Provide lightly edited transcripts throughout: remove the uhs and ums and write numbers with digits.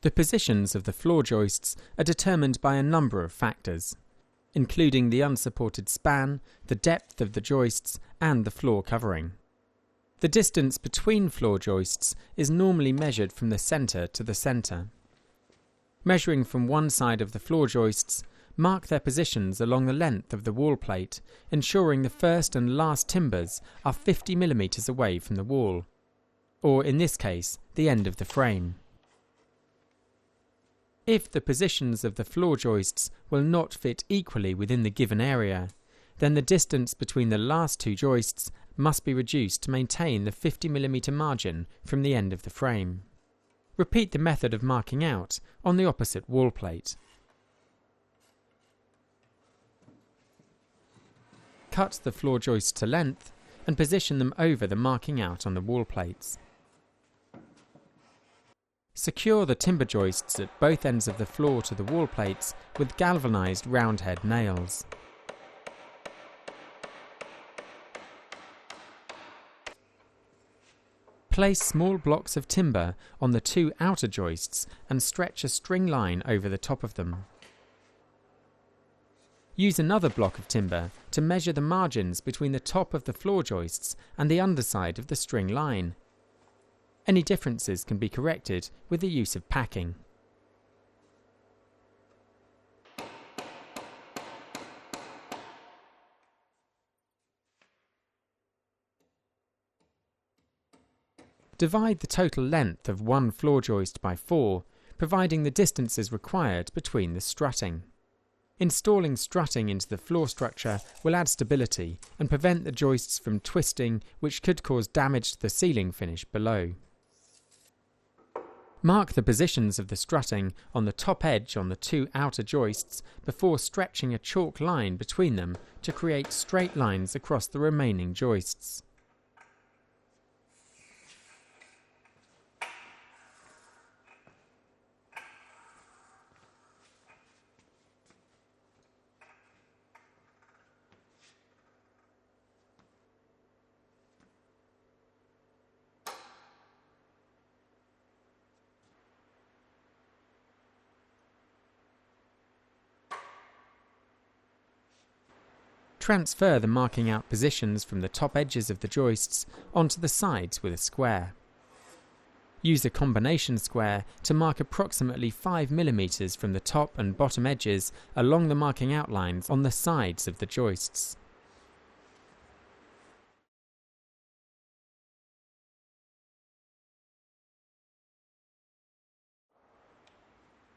The positions of the floor joists are determined by a number of factors, including the unsupported span, the depth of the joists, and the floor covering. The distance between floor joists is normally measured from the centre to the centre. Measuring from one side of the floor joists, mark their positions along the length of the wall plate, ensuring the first and last timbers are 50 mm away from the wall, or in this case, the end of the frame. If the positions of the floor joists will not fit equally within the given area, then the distance between the last two joists must be reduced to maintain the 50 mm margin from the end of the frame. Repeat the method of marking out on the opposite wall plate. Cut the floor joists to length and position them over the marking out on the wall plates. Secure the timber joists at both ends of the floor to the wall plates with galvanized roundhead nails. Place small blocks of timber on the two outer joists and stretch a string line over the top of them. Use another block of timber to measure the margins between the top of the floor joists and the underside of the string line. Any differences can be corrected with the use of packing. Divide the total length of one floor joist by 4, providing the distances required between the strutting. Installing strutting into the floor structure will add stability and prevent the joists from twisting, which could cause damage to the ceiling finish below. Mark the positions of the strutting on the top edge on the two outer joists before stretching a chalk line between them to create straight lines across the remaining joists. Transfer the marking out positions from the top edges of the joists onto the sides with a square. Use a combination square to mark approximately 5 mm from the top and bottom edges along the marking outlines on the sides of the joists.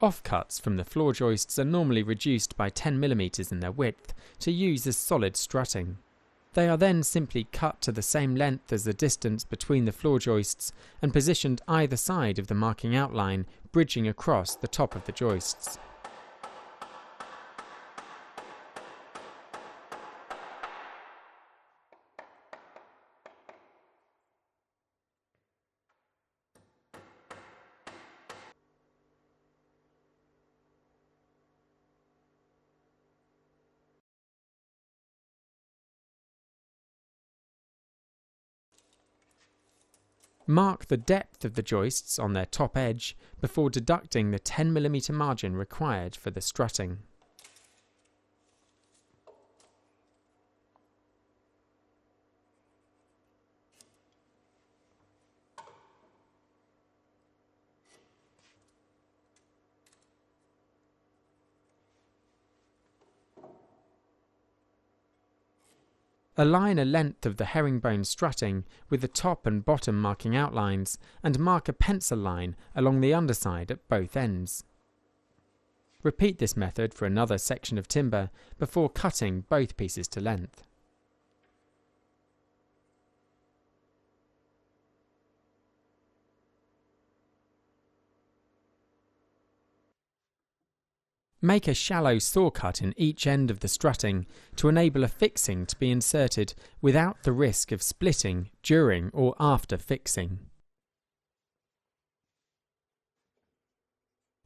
Offcuts from the floor joists are normally reduced by 10 mm in their width to use as solid strutting. They are then simply cut to the same length as the distance between the floor joists and positioned either side of the marking outline, bridging across the top of the joists. Mark the depth of the joists on their top edge before deducting the 10 mm margin required for the strutting. Align a length of the herringbone strutting with the top and bottom marking outlines and mark a pencil line along the underside at both ends. Repeat this method for another section of timber before cutting both pieces to length. Make a shallow saw cut in each end of the strutting to enable a fixing to be inserted without the risk of splitting during or after fixing.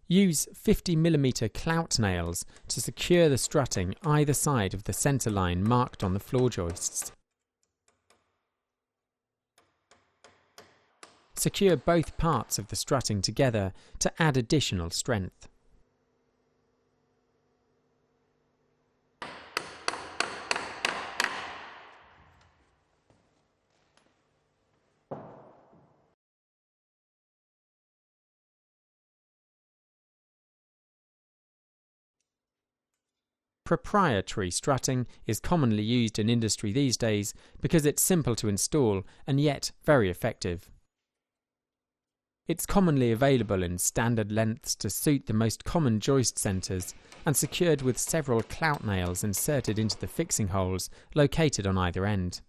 Use 50 mm clout nails to secure the strutting either side of the centre line marked on the floor joists. Secure both parts of the strutting together to add additional strength. Proprietary strutting is commonly used in industry these days because it's simple to install and yet very effective. It's commonly available in standard lengths to suit the most common joist centres and secured with several clout nails inserted into the fixing holes located on either end.